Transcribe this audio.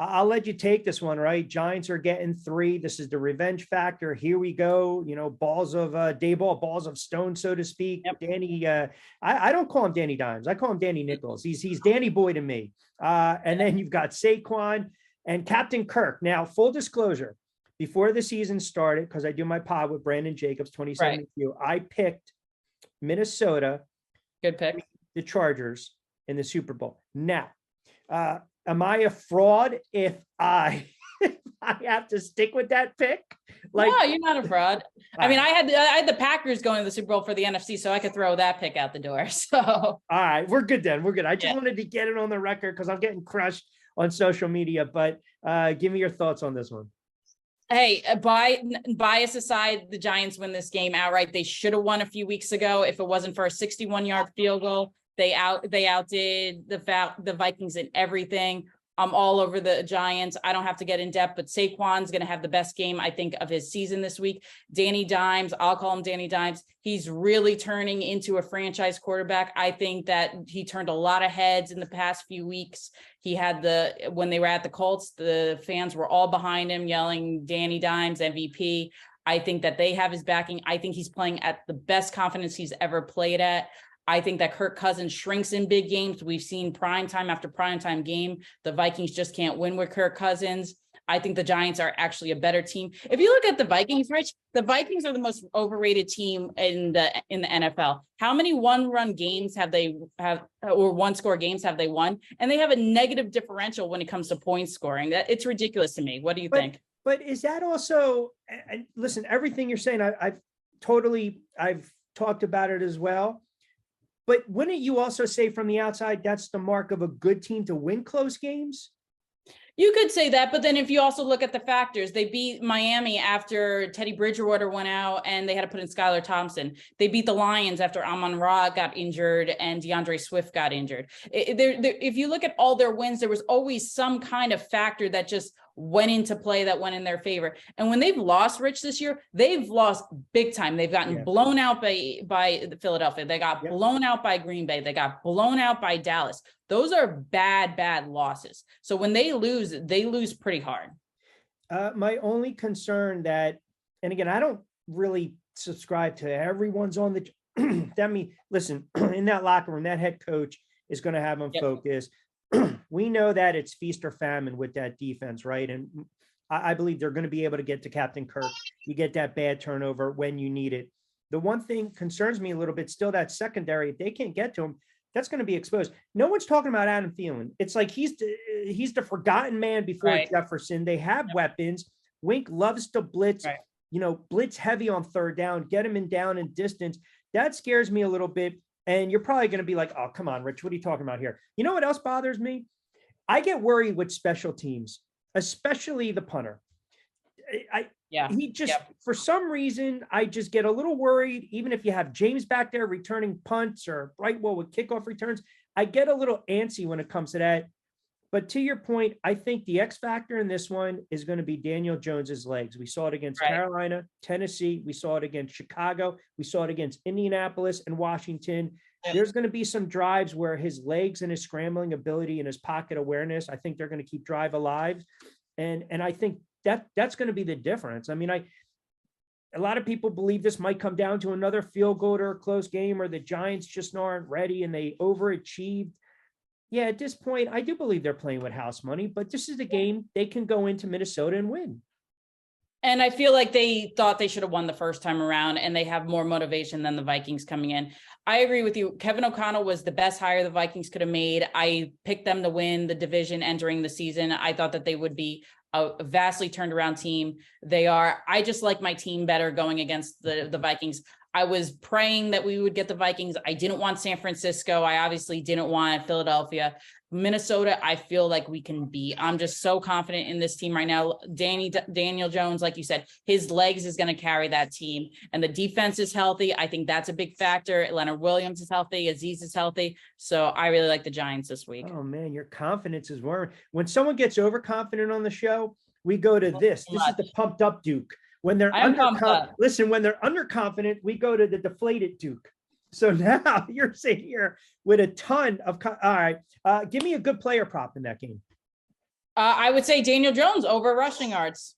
I'll let you take this one, right? Giants are getting 3. This is the revenge factor. Here we go. Balls of Dayball, balls of stone, so to speak. Yep. Danny, I don't call him Danny Dimes. I call him Danny Nichols. He's Danny Boy to me. And then you've got Saquon and Captain Kirk. Now, full disclosure, before the season started, because I do my pod with Brandon Jacobs, 2072, I picked Minnesota. Good pick. The Chargers in the Super Bowl. Now, am I a fraud if I have to stick with that pick? No, you're not a fraud. I mean, I had the Packers going to the Super Bowl for the NFC, so I could throw that pick out the door. So all right, we're good then. We're good. I just wanted to get it on the record because I'm getting crushed on social media. But give me your thoughts on this one. Hey, bias aside, the Giants win this game outright. They should have won a few weeks ago if it wasn't for a 61-yard field goal. They outdid the Vikings in everything. I'm all over the Giants. I don't have to get in depth, but Saquon's going to have the best game, I think, of his season this week. Danny Dimes, I'll call him Danny Dimes. He's really turning into a franchise quarterback. I think that he turned a lot of heads in the past few weeks. He had when they were at the Colts, the fans were all behind him yelling Danny Dimes MVP. I think that they have his backing. I think he's playing at the best confidence he's ever played at. I think that Kirk Cousins shrinks in big games. We've seen primetime after primetime game. The Vikings just can't win with Kirk Cousins. I think the Giants are actually a better team. If you look at the Vikings, Rich, the Vikings are the most overrated team in the NFL. How many one-run games or one-score games have they won? And they have a negative differential when it comes to point scoring. It's ridiculous to me. What do you think? But is that also? And listen, everything you're saying, I've talked about it as well. But wouldn't you also say from the outside, that's the mark of a good team to win close games? You could say that, but then if you also look at the factors, they beat Miami after Teddy Bridgewater went out and they had to put in Skylar Thompson. They beat the Lions after Amon-Ra got injured and DeAndre Swift got injured. If you look at all their wins, there was always some kind of factor that just went into play that went in their favor. And when they've lost, Rich, this year, they've lost big time. They've gotten blown out by Philadelphia. They got blown out by Green Bay. They got blown out by Dallas. Those are bad losses. So when they lose pretty hard. My only concern and again, I don't really subscribe to everyone's on the, listen, in that locker room, that head coach is going to have them focused. We know that it's feast or famine with that defense, right? And I believe they're going to be able to get to Captain Kirk. You get that bad turnover when you need it. The one thing concerns me a little bit, still that secondary, if they can't get to him, that's going to be exposed. No one's talking about Adam Thielen. It's like he's the forgotten man before Jefferson. They have weapons. Wink loves to blitz, blitz heavy on third down, get him in down and distance. That scares me a little bit. And you're probably going to be like, oh, come on, Rich, what are you talking about here? You know what else bothers me? I get worried with special teams, especially the punter. For some reason, I just get a little worried. Even if you have James back there returning punts or Brightwell with kickoff returns, I get a little antsy when it comes to that. But to your point, I think the X factor in this one is going to be Daniel Jones's legs. We saw it against Carolina, Tennessee. We saw it against Chicago. We saw it against Indianapolis and Washington. There's going to be some drives where his legs and his scrambling ability and his pocket awareness, I think they're going to keep drive alive. And I think that's going to be the difference. I mean, a lot of people believe this might come down to another field goal or a close game, or the Giants just aren't ready and they overachieved. Yeah, at this point, I do believe they're playing with house money, but this is the game they can go into Minnesota and win. And I feel like they thought they should have won the first time around, and they have more motivation than the Vikings coming in. I agree with you. Kevin O'Connell was the best hire the Vikings could have made. I picked them to win the division entering the season. I thought that they would be a vastly turned around team. They are. I just like my team better going against the Vikings. I was praying that we would get the Vikings. I didn't want San Francisco. I obviously didn't want Philadelphia. Minnesota, I feel like we can beat. I'm just so confident in this team right now. Daniel Jones, like you said, his legs is going to carry that team. And the defense is healthy. I think that's a big factor. Leonard Williams is healthy. Aziz is healthy. So I really like the Giants this week. Oh, man, your confidence is warm. When someone gets overconfident on the show, we go to this. This is the pumped up Duke. When they're when they're underconfident, we go to the deflated Duke. So now you're sitting here with a ton of all right. Give me a good player prop in that game. I would say Daniel Jones over rushing yards.